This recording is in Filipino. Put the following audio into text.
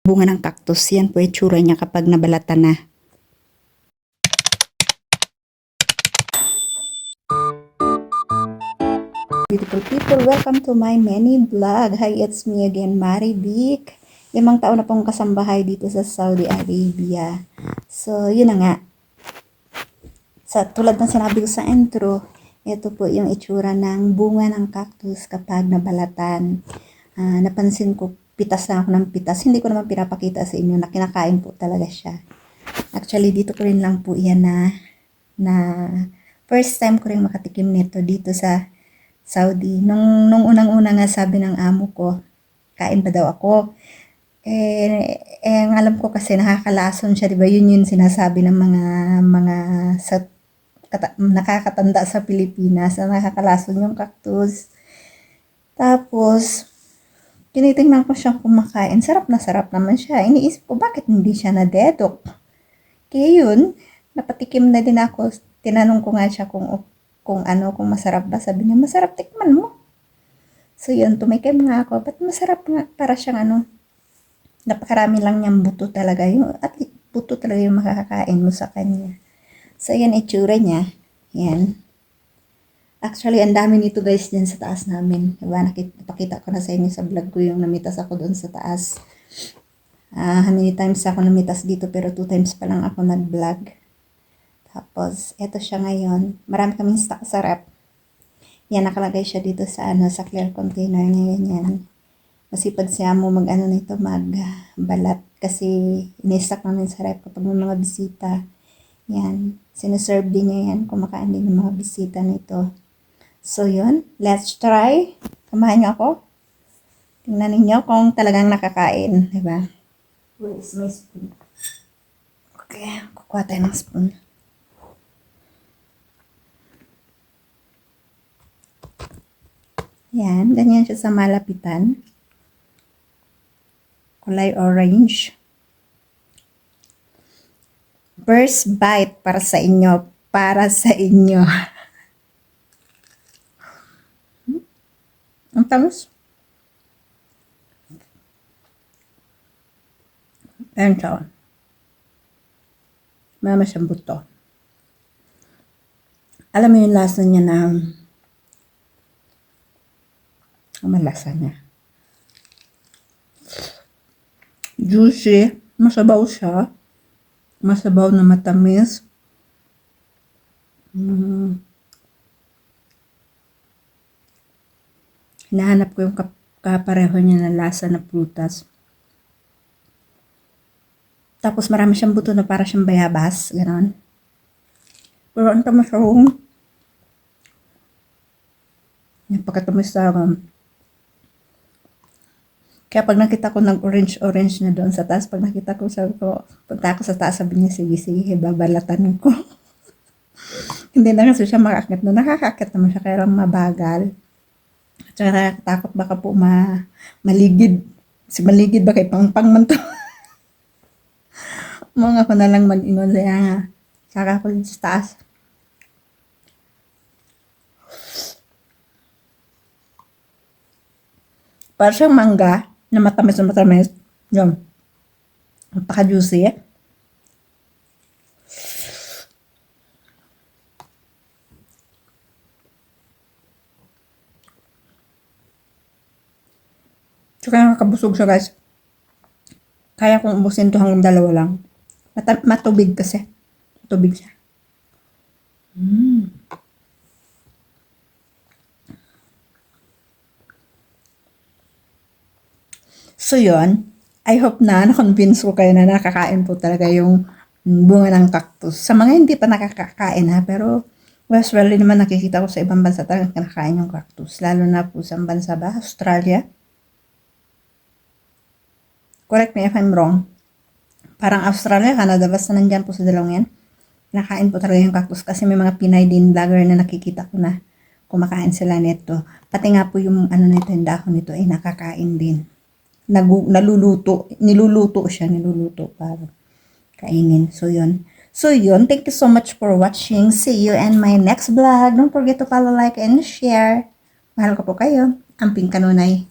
bunga ng cactus. Yan po itsura niya kapag nabalatan na. Beautiful people, welcome to my mini vlog. Hi, it's me again, Marivic. 5 taon na pong kasambahay dito sa Saudi Arabia. So, yun na nga. Tulad ng sinabi ko sa intro, ito po yung itsura ng bunga ng cactus kapag nabalatan. Napansin ko, pitas na ako ng pitas. Hindi ko naman pinapakita sa inyo na kinakain po talaga siya. Actually, dito ko rin lang po yan na first time ko rin makatikim nito dito sa Saudi. Nung unang-una nga sabi ng amo ko, kain ba daw ako? Ang alam ko kasi nakakalason siya, di ba? Yun yung sinasabi ng mga nakakatanda sa Pilipinas na nakakalason yung cactus. Tapos, tinitingnan ko siyang kumakain. Sarap naman siya. Iniisip ko, bakit hindi siya nadedok? Kaya yun, napatikim na din ako. Tinanong ko nga siya kung masarap ba. Sabi niya, masarap, tikman mo. So yun, tumikim nga ako. Ba't masarap nga? Para siyang napakarami lang niyang buto talaga. At buto talaga yung makakakain mo sa kanya. So yan, itsura niya. Yan. Actually, ang dami nito guys dyan sa taas namin. Diba? Napakita ko na sa inyo sa vlog ko yung namitas ako doon sa taas. How many times ako namitas dito pero 2 times pa lang ako nag-vlog. Tapos, eto siya ngayon. Marami kaming stock sa rep. Yan, nakalagay siya dito sa sa clear container niya. Yan. Masipag siya mo magbalat. Kasi inistock namin sa rep kapag may mga bisita. Yan. Sineserve din niya yan. Kumakain din ng mga bisita nito. So, yun. Let's try. Samahan niyo ako. Tingnan ninyo kung talagang nakakain. Diba? Where is my spoon? Okay. Kukuha tayo ng spoon. Yan. Ganyan siya sa malapitan. Kulay orange. First bite para sa inyo. Para sa inyo. Ang tamis. Ayan siya. Mama siyang buto. Alam mo yung lasa niya na malasa niya. Juicy. Masabaw siya. Masabaw na matamis. Hinahanap ko yung kapareho niya na lasa na prutas. Tapos marami siyang buto na para siyang bayabas. Ganon. Pero ang tamis ako. Napakatamis sa kaya pag nakita ko nag-orange na doon sa taas, pag nakita ko, sabi ko, punta ako sa taas, sabi niya, sige, babalatan ko. Hindi na kasi siya makakit na. Nakakakit naman siya, kaya lang mabagal. At saka nakakatakot baka po maligid. Kasi maligid ba kay pang man to? Mga ko na lang mag-ingon siya. Saka ko sa taas. Para siyang mangga na matamis. Yun. Napaka-juicy. Tsaka nakakabusog siya guys. Kaya kong ubusin to hanggang 2 lang. Matubig kasi. Matubig siya. So yun, I hope na na-convince ko kayo na nakakain po talaga yung bunga ng cactus. Sa mga hindi pa nakakakain pero usually naman nakikita ko sa ibang bansa talagang kinakain yung cactus. Lalo na po sa bansa ba? Australia? Correct me if I'm wrong. Parang Australia, Canada, basta nandyan po sa dalawang yan. Kinakain po talaga yung cactus kasi may mga Pinay din vlogger na nakikita ko na kumakain sila nito. Pati nga po yung nito, yung dahon nito ay nakakain din. Niluluto para kainin. So yun, thank you so much for watching. See you in my next vlog. Don't forget to follow, like, and share. Mahal ko po kayo. Amping Kanunay.